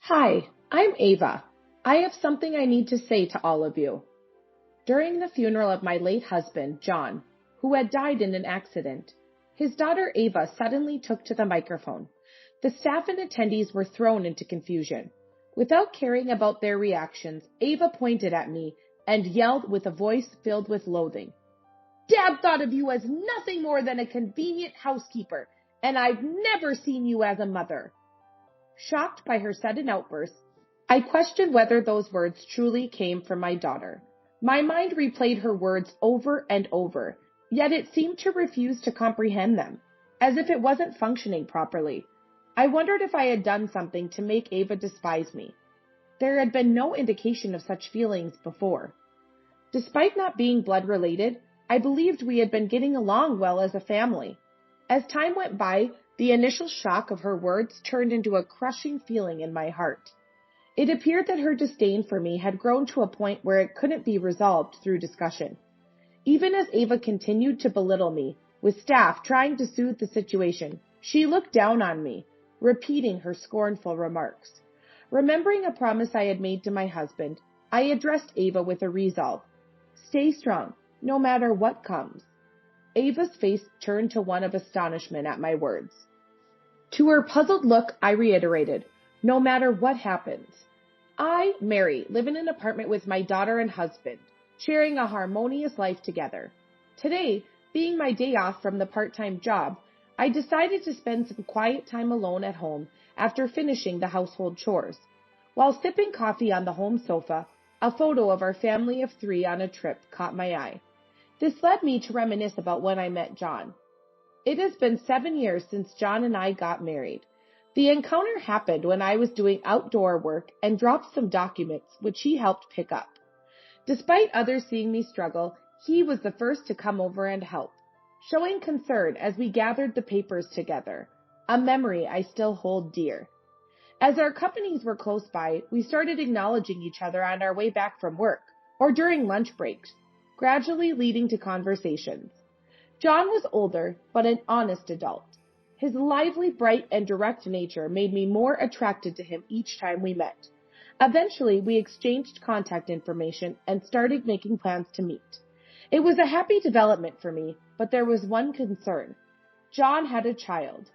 Hi, I'm Ava. I have something I need to say to all of you. During the funeral of my late husband, John, who had died in an accident, his daughter Ava suddenly took to the microphone. The staff and attendees were thrown into confusion. Without caring about their reactions, Ava pointed at me and yelled with a voice filled with loathing. Dad thought of you as nothing more than a convenient housekeeper, and I've never seen you as a mother. Shocked by her sudden outburst, I questioned whether those words truly came from my daughter. My mind replayed her words over and over, yet it seemed to refuse to comprehend them, as if it wasn't functioning properly. I wondered if I had done something to make Ava despise me. There had been no indication of such feelings before. Despite not being blood-related, I believed we had been getting along well as a family. As time went by, the initial shock of her words turned into a crushing feeling in my heart. It appeared that her disdain for me had grown to a point where it couldn't be resolved through discussion. Even as Ava continued to belittle me, with staff trying to soothe the situation, she looked down on me, repeating her scornful remarks. Remembering a promise I had made to my husband, I addressed Ava with a resolve. Stay strong, no matter what comes. Ava's face turned to one of astonishment at my words. To her puzzled look, I reiterated, no matter what happens. I, Mary, live in an apartment with my daughter and husband, sharing a harmonious life together. Today, being my day off from the part-time job, I decided to spend some quiet time alone at home after finishing the household chores. While sipping coffee on the home sofa, a photo of our family of 3 on a trip caught my eye. This led me to reminisce about when I met John. It has been 7 years since John and I got married. The encounter happened when I was doing outdoor work and dropped some documents which he helped pick up. Despite others seeing me struggle, he was the first to come over and help, showing concern as we gathered the papers together, a memory I still hold dear. As our companies were close by, we started acknowledging each other on our way back from work or during lunch breaks, gradually leading to conversations. John was older, but an honest adult. His lively, bright, and direct nature made me more attracted to him each time we met. Eventually, we exchanged contact information and started making plans to meet. It was a happy development for me, but there was one concern. John had a child.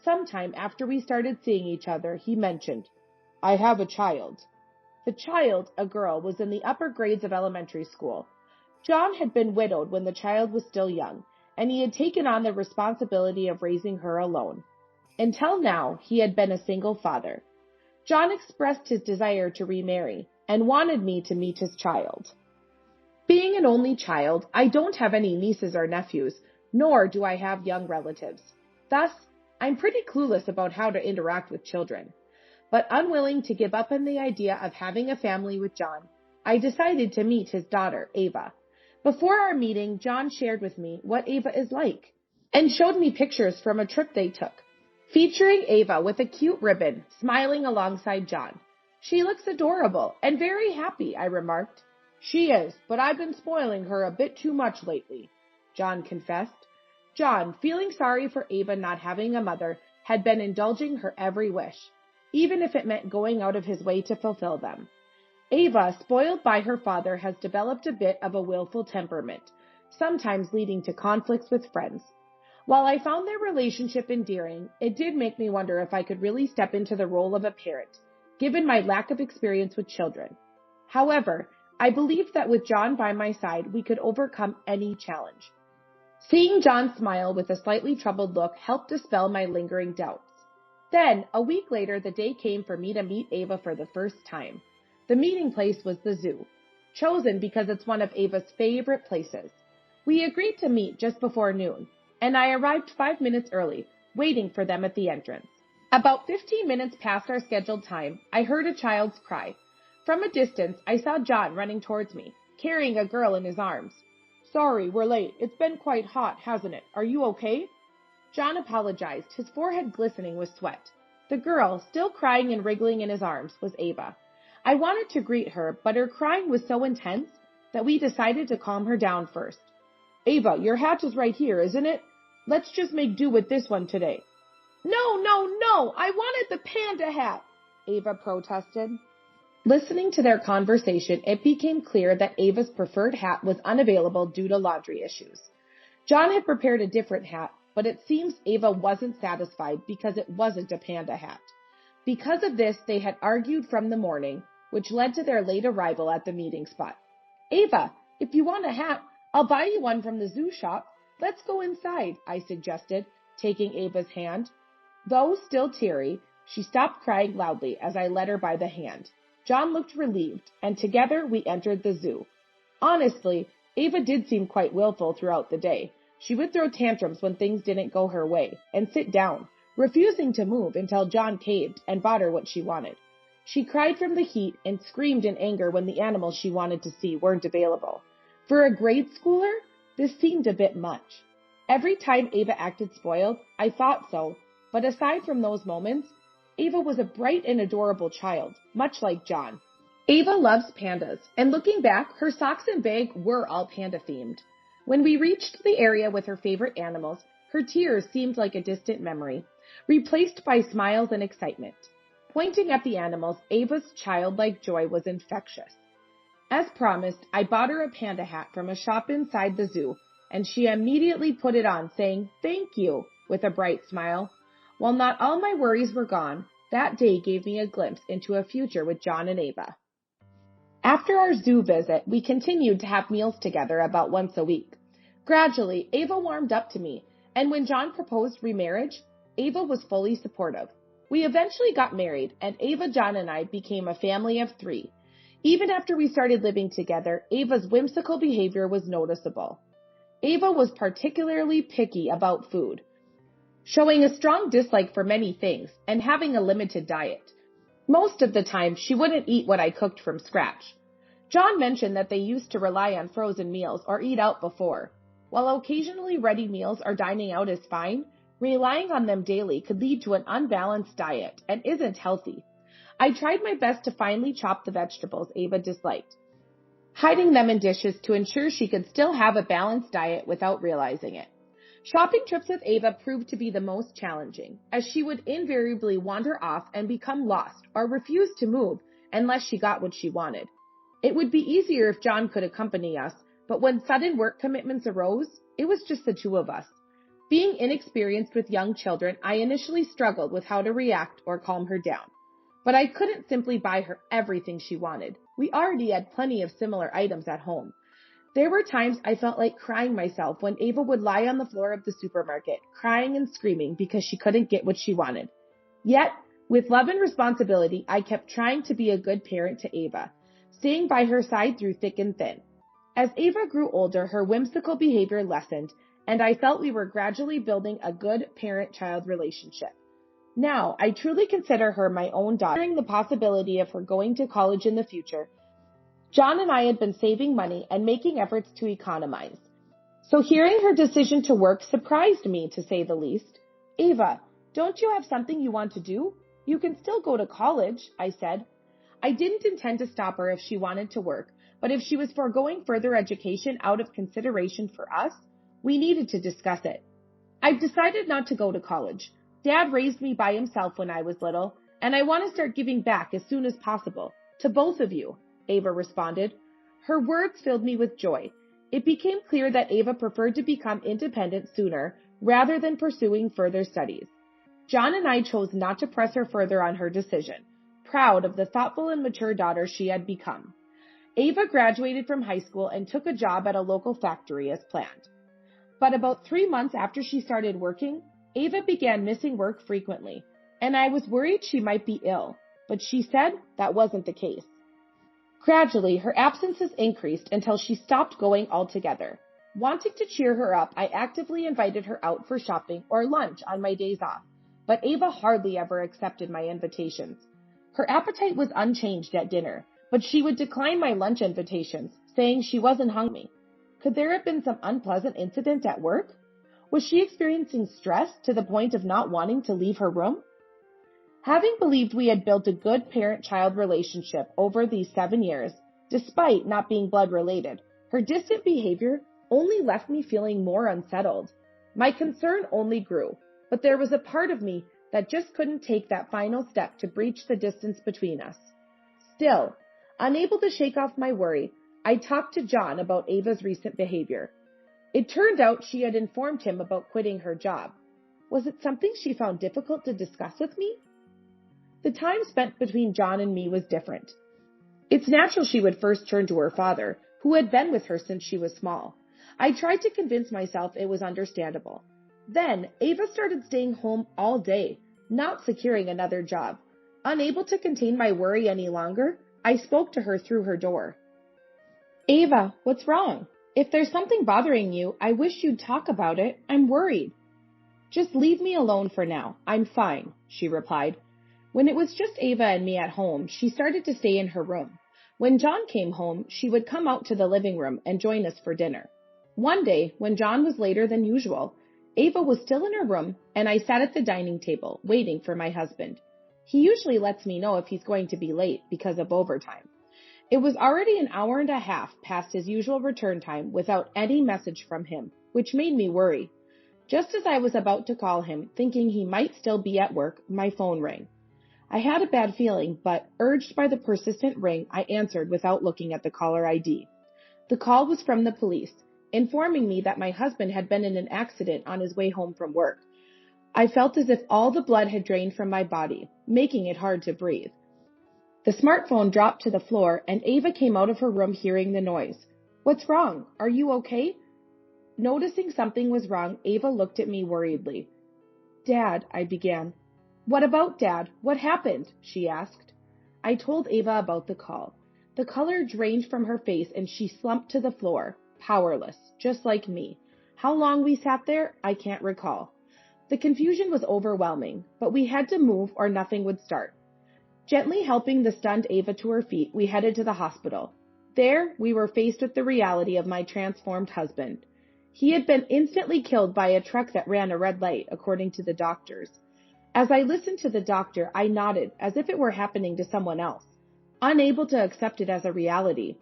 Sometime after we started seeing each other, he mentioned, I have a child. The child, a girl, was in the upper grades of elementary school. John had been widowed when the child was still young, and he had taken on the responsibility of raising her alone. Until now, he had been a single father. John expressed his desire to remarry and wanted me to meet his child. Being an only child, I don't have any nieces or nephews, nor do I have young relatives. Thus, I'm pretty clueless about how to interact with children. But unwilling to give up on the idea of having a family with John, I decided to meet his daughter, Ava. Before our meeting, John shared with me what Ava is like and showed me pictures from a trip they took, featuring Ava with a cute ribbon smiling alongside John. She looks adorable and very happy, I remarked. She is, but I've been spoiling her a bit too much lately, John confessed. John, feeling sorry for Ava not having a mother, had been indulging her every wish, even if it meant going out of his way to fulfill them. Ava, spoiled by her father, has developed a bit of a willful temperament, sometimes leading to conflicts with friends. While I found their relationship endearing, it did make me wonder if I could really step into the role of a parent, given my lack of experience with children. However, I believed that with John by my side, we could overcome any challenge. Seeing John smile with a slightly troubled look helped dispel my lingering doubts. Then, a week later, the day came for me to meet Ava for the first time. The meeting place was the zoo, chosen because it's one of Ava's favorite places. We agreed to meet just before noon, and I arrived 5 minutes early, waiting for them at the entrance. About 15 minutes past our scheduled time, I heard a child's cry. From a distance, I saw John running towards me, carrying a girl in his arms. Sorry, we're late. It's been quite hot, hasn't it? Are you okay? John apologized, his forehead glistening with sweat. The girl, still crying and wriggling in his arms, was Ava. I wanted to greet her, but her crying was so intense that we decided to calm her down first. Ava, your hat is right here, isn't it? Let's just make do with this one today. No, I wanted the panda hat. Ava protested. Listening to their conversation, it became clear that Ava's preferred hat was unavailable due to laundry issues. John had prepared a different hat, but it seems Ava wasn't satisfied because it wasn't a panda hat. Because of this, they had argued from the morning, which led to their late arrival at the meeting spot. Ava, if you want a hat, I'll buy you one from the zoo shop. Let's go inside, I suggested, taking Ava's hand. Though still teary, she stopped crying loudly as I led her by the hand. John looked relieved, and together we entered the zoo. Honestly, Ava did seem quite willful throughout the day. She would throw tantrums when things didn't go her way, and sit down, refusing to move until John caved and bought her what she wanted. She cried from the heat and screamed in anger when the animals she wanted to see weren't available. For a grade schooler, this seemed a bit much. Every time Ava acted spoiled, I thought so, but aside from those moments, Ava was a bright and adorable child, much like John. Ava loves pandas, and looking back, her socks and bag were all panda-themed. When we reached the area with her favorite animals, her tears seemed like a distant memory, replaced by smiles and excitement. Pointing at the animals, Ava's childlike joy was infectious. As promised, I bought her a panda hat from a shop inside the zoo, and she immediately put it on, saying, "Thank you," with a bright smile. While not all my worries were gone, that day gave me a glimpse into a future with John and Ava. After our zoo visit, we continued to have meals together about once a week. Gradually, Ava warmed up to me, and when John proposed remarriage, Ava was fully supportive. We eventually got married, and Ava, John, and I became a family of 3. Even after we started living together, Ava's whimsical behavior was noticeable. Ava was particularly picky about food, showing a strong dislike for many things and having a limited diet. Most of the time, she wouldn't eat what I cooked from scratch. John mentioned that they used to rely on frozen meals or eat out before. While occasionally ready meals or dining out is fine, relying on them daily could lead to an unbalanced diet and isn't healthy. I tried my best to finely chop the vegetables Ava disliked, hiding them in dishes to ensure she could still have a balanced diet without realizing it. Shopping trips with Ava proved to be the most challenging, as she would invariably wander off and become lost or refuse to move unless she got what she wanted. It would be easier if John could accompany us, but when sudden work commitments arose, it was just the 2 of us. Being inexperienced with young children, I initially struggled with how to react or calm her down. But I couldn't simply buy her everything she wanted. We already had plenty of similar items at home. There were times I felt like crying myself when Ava would lie on the floor of the supermarket, crying and screaming because she couldn't get what she wanted. Yet, with love and responsibility, I kept trying to be a good parent to Ava, staying by her side through thick and thin. As Ava grew older, her whimsical behavior lessened, and I felt we were gradually building a good parent-child relationship. Now, I truly consider her my own daughter. Considering the possibility of her going to college in the future, John and I had been saving money and making efforts to economize. So hearing her decision to work surprised me, to say the least. "Ava, don't you have something you want to do? You can still go to college," I said. I didn't intend to stop her if she wanted to work, but if she was foregoing further education out of consideration for us, we needed to discuss it. I've decided not to go to college. Dad raised me by himself when I was little, and I want to start giving back as soon as possible, to both of you, Ava responded. Her words filled me with joy. It became clear that Ava preferred to become independent sooner rather than pursuing further studies. John and I chose not to press her further on her decision, proud of the thoughtful and mature daughter she had become. Ava graduated from high school and took a job at a local factory as planned. But about 3 months after she started working, Ava began missing work frequently, and I was worried she might be ill, but she said that wasn't the case. Gradually, her absences increased until she stopped going altogether. Wanting to cheer her up, I actively invited her out for shopping or lunch on my days off, but Ava hardly ever accepted my invitations. Her appetite was unchanged at dinner, but she would decline my lunch invitations, saying she wasn't hungry. Could there have been some unpleasant incident at work? Was she experiencing stress to the point of not wanting to leave her room? Having believed we had built a good parent-child relationship over these 7 years, despite not being blood-related, her distant behavior only left me feeling more unsettled. My concern only grew, but there was a part of me that just couldn't take that final step to breach the distance between us. Still, unable to shake off my worry, I talked to John about Ava's recent behavior. It turned out she had informed him about quitting her job. Was it something she found difficult to discuss with me? The time spent between John and me was different. It's natural she would first turn to her father, who had been with her since she was small. I tried to convince myself it was understandable. Then, Ava started staying home all day, not securing another job. Unable to contain my worry any longer, I spoke to her through her door. Ava, what's wrong? If there's something bothering you, I wish you'd talk about it. I'm worried. Just leave me alone for now. I'm fine, she replied. When it was just Ava and me at home, she started to stay in her room. When John came home, she would come out to the living room and join us for dinner. One day, when John was later than usual, Ava was still in her room, and I sat at the dining table, waiting for my husband. He usually lets me know if he's going to be late because of overtime. It was already an hour and a half past his usual return time without any message from him, which made me worry. Just as I was about to call him, thinking he might still be at work, my phone rang. I had a bad feeling, but urged by the persistent ring, I answered without looking at the caller ID. The call was from the police, informing me that my husband had been in an accident on his way home from work. I felt as if all the blood had drained from my body, making it hard to breathe. The smartphone dropped to the floor, and Ava came out of her room hearing the noise. What's wrong? Are you okay? Noticing something was wrong, Ava looked at me worriedly. Dad, I began. What about Dad? What happened? She asked. I told Ava about the call. The color drained from her face and she slumped to the floor, powerless, just like me. How long we sat there, I can't recall. The confusion was overwhelming, but we had to move or nothing would start. Gently helping the stunned Ava to her feet, we headed to the hospital. There, we were faced with the reality of my transformed husband. He had been instantly killed by a truck that ran a red light, according to the doctors. As I listened to the doctor, I nodded as if it were happening to someone else, unable to accept it as a reality.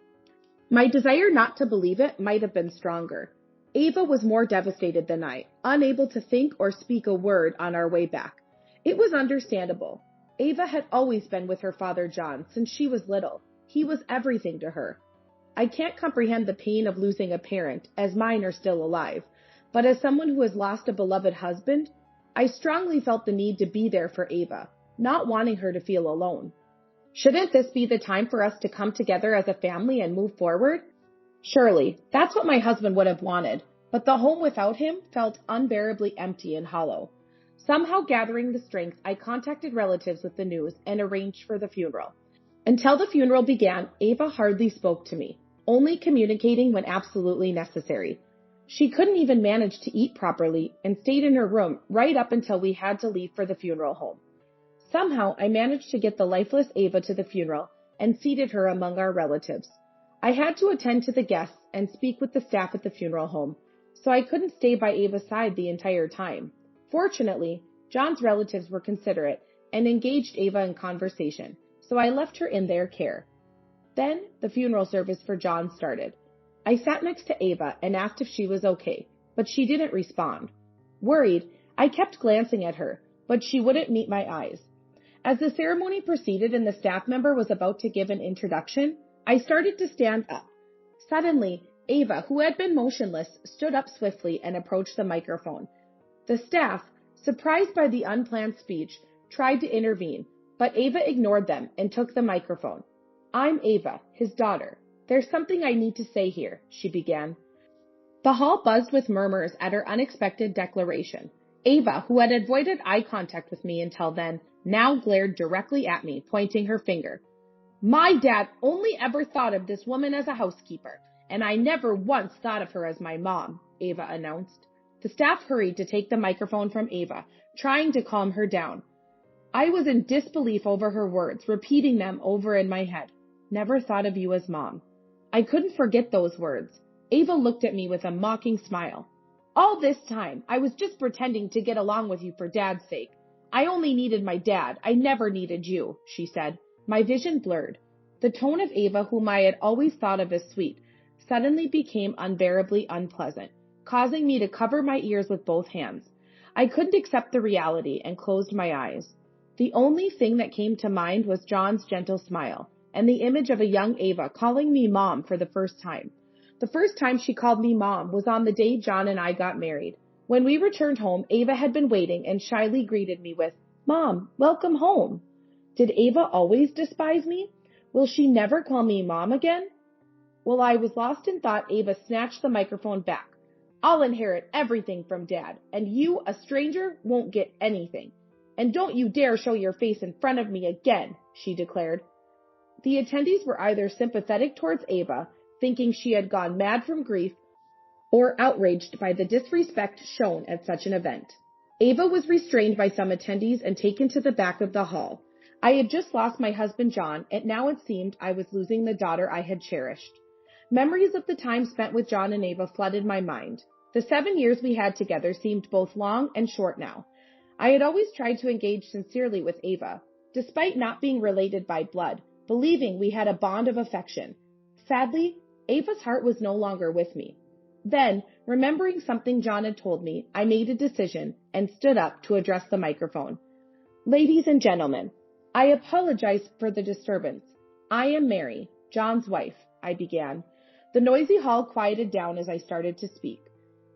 My desire not to believe it might have been stronger. Ava was more devastated than I, unable to think or speak a word on our way back. It was understandable. Ava had always been with her father John since she was little. He was everything to her. I can't comprehend the pain of losing a parent, as mine are still alive, but as someone who has lost a beloved husband, I strongly felt the need to be there for Ava, not wanting her to feel alone. Shouldn't this be the time for us to come together as a family and move forward? Surely, that's what my husband would have wanted, but the home without him felt unbearably empty and hollow. Somehow gathering the strength, I contacted relatives with the news and arranged for the funeral. Until the funeral began, Ava hardly spoke to me, only communicating when absolutely necessary. She couldn't even manage to eat properly and stayed in her room right up until we had to leave for the funeral home. Somehow, I managed to get the lifeless Ava to the funeral and seated her among our relatives. I had to attend to the guests and speak with the staff at the funeral home, so I couldn't stay by Ava's side the entire time. Fortunately, John's relatives were considerate and engaged Ava in conversation, so I left her in their care. Then, the funeral service for John started. I sat next to Ava and asked if she was okay, but she didn't respond. Worried, I kept glancing at her, but she wouldn't meet my eyes. As the ceremony proceeded and the staff member was about to give an introduction, I started to stand up. Suddenly, Ava, who had been motionless, stood up swiftly and approached the microphone. The staff, surprised by the unplanned speech, tried to intervene, but Ava ignored them and took the microphone. I'm Ava, his daughter. There's something I need to say here, she began. The hall buzzed with murmurs at her unexpected declaration. Ava, who had avoided eye contact with me until then, now glared directly at me, pointing her finger. My dad only ever thought of this woman as a housekeeper, and I never once thought of her as my mom, Ava announced. The staff hurried to take the microphone from Ava, trying to calm her down. I was in disbelief over her words, repeating them over in my head. Never thought of you as mom. I couldn't forget those words. Ava looked at me with a mocking smile. All this time, I was just pretending to get along with you for Dad's sake. I only needed my dad. I never needed you, she said. My vision blurred. The tone of Ava, whom I had always thought of as sweet, suddenly became unbearably unpleasant, causing me to cover my ears with both hands. I couldn't accept the reality and closed my eyes. The only thing that came to mind was John's gentle smile and the image of a young Ava calling me Mom for the first time. The first time she called me Mom was on the day John and I got married. When we returned home, Ava had been waiting and shyly greeted me with, "Mom, welcome home." Did Ava always despise me? Will she never call me Mom again? While I was lost in thought, Ava snatched the microphone back. "I'll inherit everything from Dad, and you, a stranger, won't get anything. And don't you dare show your face in front of me again," she declared. The attendees were either sympathetic towards Ava, thinking she had gone mad from grief, or outraged by the disrespect shown at such an event. Ava was restrained by some attendees and taken to the back of the hall. I had just lost my husband John, and now it seemed I was losing the daughter I had cherished. Memories of the time spent with John and Ava flooded my mind. The 7 years we had together seemed both long and short now. I had always tried to engage sincerely with Ava, despite not being related by blood, believing we had a bond of affection. Sadly, Ava's heart was no longer with me. Then, remembering something John had told me, I made a decision and stood up to address the microphone. "Ladies and gentlemen, I apologize for the disturbance. I am Mary, John's wife," I began. The noisy hall quieted down as I started to speak.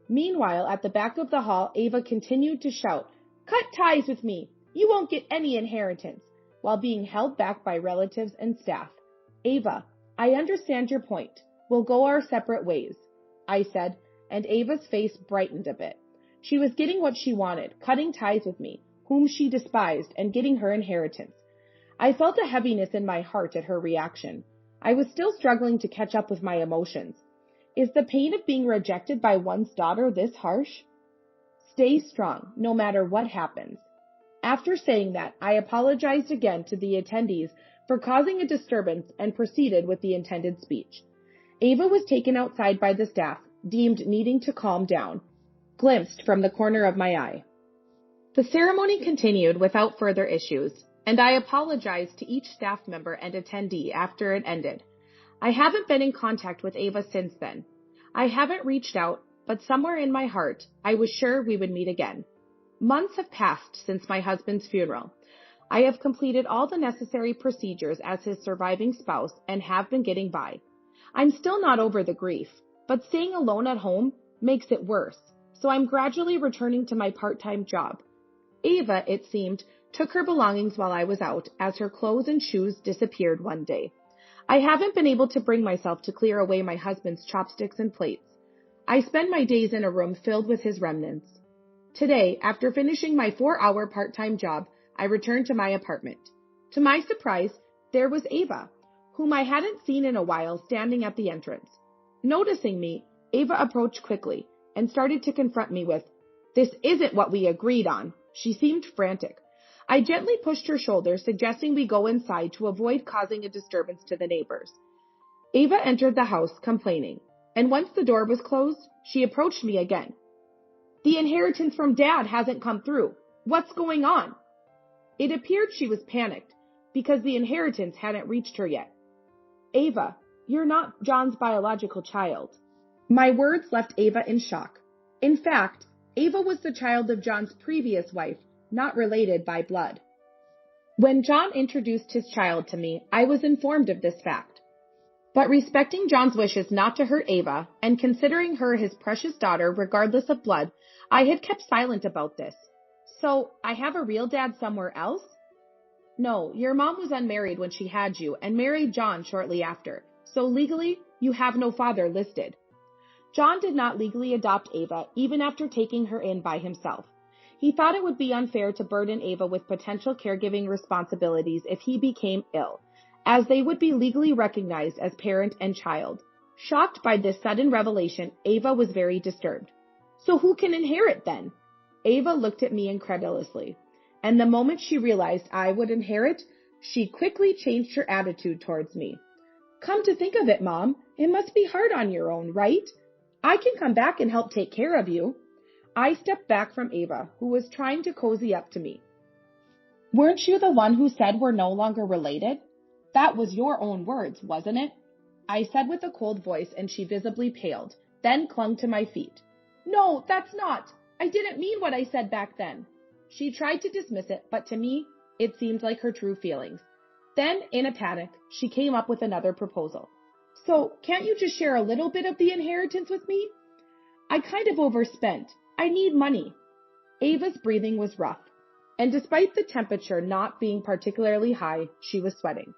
Meanwhile, at the back of the hall, Ava continued to shout, "Cut ties with me! You won't get any inheritance," while being held back by relatives and staff. "Ava, I understand your point. We'll go our separate ways," I said, and Ava's face brightened a bit. She was getting what she wanted, cutting ties with me, whom she despised, and getting her inheritance. I felt a heaviness in my heart at her reaction. I was still struggling to catch up with my emotions. Is the pain of being rejected by one's daughter this harsh? Stay strong, no matter what happens. After saying that, I apologized again to the attendees for causing a disturbance and proceeded with the intended speech. Ava was taken outside by the staff, deemed needing to calm down, glimpsed from the corner of my eye. The ceremony continued without further issues, and I apologized to each staff member and attendee after it ended. I haven't been in contact with Ava since then. I haven't reached out, but somewhere in my heart, I was sure we would meet again. Months have passed since my husband's funeral. I have completed all the necessary procedures as his surviving spouse and have been getting by. I'm still not over the grief, but staying alone at home makes it worse, so I'm gradually returning to my part-time job. Ava, it seemed, took her belongings while I was out, as her clothes and shoes disappeared one day. I haven't been able to bring myself to clear away my husband's chopsticks and plates. I spend my days in a room filled with his remnants. Today, after finishing my 4-hour part-time job, I returned to my apartment. To my surprise, there was Ava, whom I hadn't seen in a while, standing at the entrance. Noticing me, Ava approached quickly and started to confront me with, "This isn't what we agreed on." She seemed frantic. I gently pushed her shoulder, suggesting we go inside to avoid causing a disturbance to the neighbors. Ava entered the house, complaining, and once the door was closed, she approached me again. "The inheritance from Dad hasn't come through. What's going on?" It appeared she was panicked, because the inheritance hadn't reached her yet. "Ava, you're not John's biological child." My words left Ava in shock. In fact, Ava was the child of John's previous wife, not related by blood. When John introduced his child to me, I was informed of this fact. But respecting John's wishes not to hurt Ava, and considering her his precious daughter regardless of blood, I had kept silent about this. "So, I have a real dad somewhere else?" "No, your mom was unmarried when she had you and married John shortly after, so legally, you have no father listed." John did not legally adopt Ava even after taking her in by himself. He thought it would be unfair to burden Ava with potential caregiving responsibilities if he became ill, as they would be legally recognized as parent and child. Shocked by this sudden revelation, Ava was very disturbed. "So who can inherit then?" Ava looked at me incredulously, and the moment she realized I would inherit, she quickly changed her attitude towards me. "Come to think of it, Mom, it must be hard on your own, right? I can come back and help take care of you." I stepped back from Ava, who was trying to cozy up to me. "Weren't you the one who said we're no longer related? That was your own words, wasn't it?" I said with a cold voice, and she visibly paled, then clung to my feet. "No, that's not. I didn't mean what I said back then. She tried to dismiss it, but to me, it seemed like her true feelings. Then, in a panic, she came up with another proposal. So, can't you just share a little bit of the inheritance with me? I kind of overspent. I need money. Ava's breathing was rough, and despite the temperature not being particularly high, she was sweating.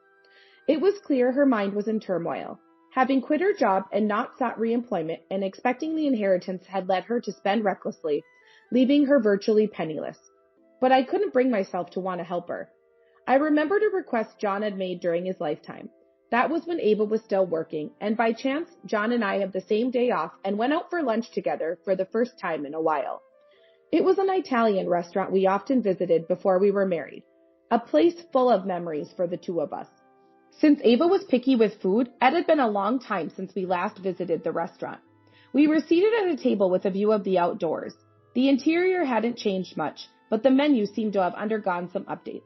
It was clear her mind was in turmoil. Having quit her job and not sought reemployment and expecting the inheritance had led her to spend recklessly, leaving her virtually penniless. But I couldn't bring myself to want to help her. I remembered a request John had made during his lifetime. That was when Ava was still working, and by chance, John and I had the same day off and went out for lunch together for the first time in a while. It was an Italian restaurant we often visited before we were married, a place full of memories for the two of us. Since Ava was picky with food, it had been a long time since we last visited the restaurant. We were seated at a table with a view of the outdoors. The interior hadn't changed much, but the menu seemed to have undergone some updates.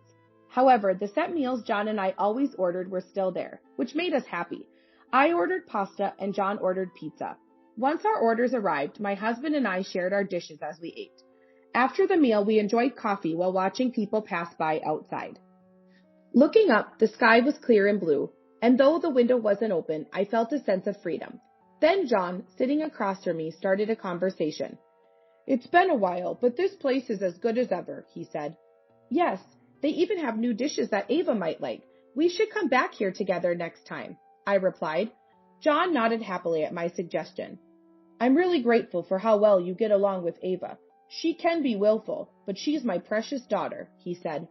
However, the set meals John and I always ordered were still there, which made us happy. I ordered pasta and John ordered pizza. Once our orders arrived, my husband and I shared our dishes as we ate. After the meal, we enjoyed coffee while watching people pass by outside. Looking up, the sky was clear and blue, and though the window wasn't open, I felt a sense of freedom. Then John, sitting across from me, started a conversation. It's been a while, but this place is as good as ever, he said. Yes, they even have new dishes that Ava might like. We should come back here together next time, I replied. John nodded happily at my suggestion. I'm really grateful for how well you get along with Ava. She can be willful, but she's my precious daughter, he said.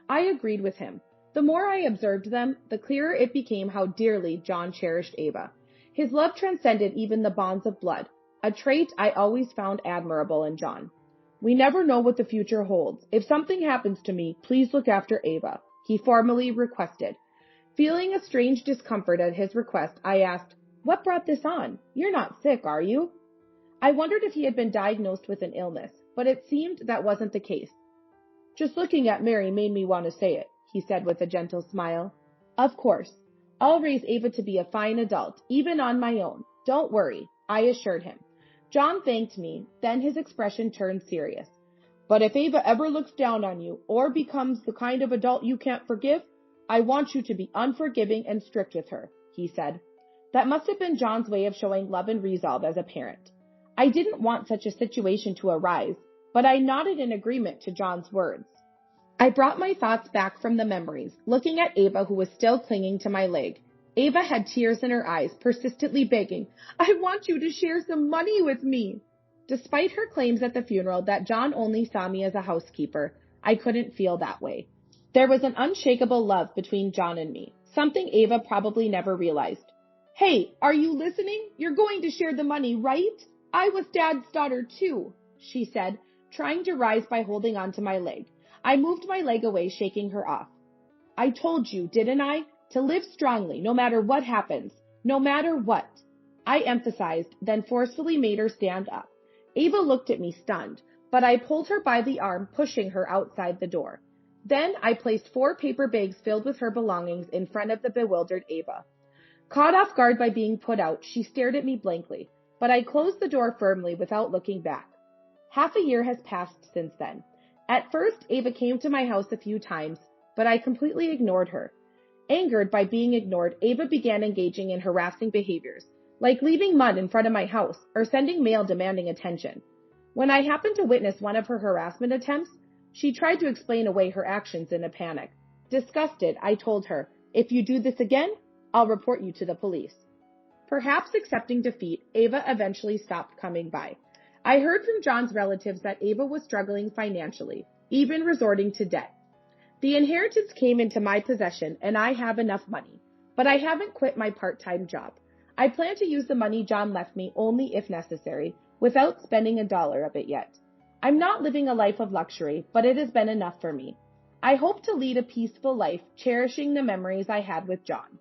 I agreed with him. The more I observed them, the clearer it became how dearly John cherished Ava. His love transcended even the bonds of blood, a trait I always found admirable in John. We never know what the future holds. If something happens to me, please look after Ava, he formally requested. Feeling a strange discomfort at his request, I asked, What brought this on? You're not sick, are you? I wondered if he had been diagnosed with an illness, but it seemed that wasn't the case. Just looking at Mary made me want to say it, he said with a gentle smile. Of course. I'll raise Ava to be a fine adult, even on my own. Don't worry, I assured him. John thanked me, then his expression turned serious. But if Ava ever looks down on you or becomes the kind of adult you can't forgive, I want you to be unforgiving and strict with her, he said. That must have been John's way of showing love and resolve as a parent. I didn't want such a situation to arise, but I nodded in agreement to John's words. I brought my thoughts back from the memories, looking at Ava who was still clinging to my leg. Ava had tears in her eyes, persistently begging, I want you to share some money with me. Despite her claims at the funeral that John only saw me as a housekeeper, I couldn't feel that way. There was an unshakable love between John and me, something Ava probably never realized. Hey, are you listening? You're going to share the money, right? I was Dad's daughter too, she said, trying to rise by holding onto my leg. I moved my leg away, shaking her off. I told you, didn't I? To live strongly, no matter what happens. No matter what. I emphasized, then forcefully made her stand up. Ava looked at me stunned, but I pulled her by the arm, pushing her outside the door. Then I placed 4 paper bags filled with her belongings in front of the bewildered Ava. Caught off guard by being put out, she stared at me blankly, but I closed the door firmly without looking back. Half a year has passed since then. At first, Ava came to my house a few times, but I completely ignored her. Angered by being ignored, Ava began engaging in harassing behaviors, like leaving mud in front of my house or sending mail demanding attention. When I happened to witness one of her harassment attempts, she tried to explain away her actions in a panic. Disgusted, I told her, if you do this again, I'll report you to the police. Perhaps accepting defeat, Ava eventually stopped coming by. I heard from John's relatives that Ava was struggling financially, even resorting to debt. The inheritance came into my possession and I have enough money, but I haven't quit my part-time job. I plan to use the money John left me only if necessary, without spending $1 of it yet. I'm not living a life of luxury, but it has been enough for me. I hope to lead a peaceful life, cherishing the memories I had with John.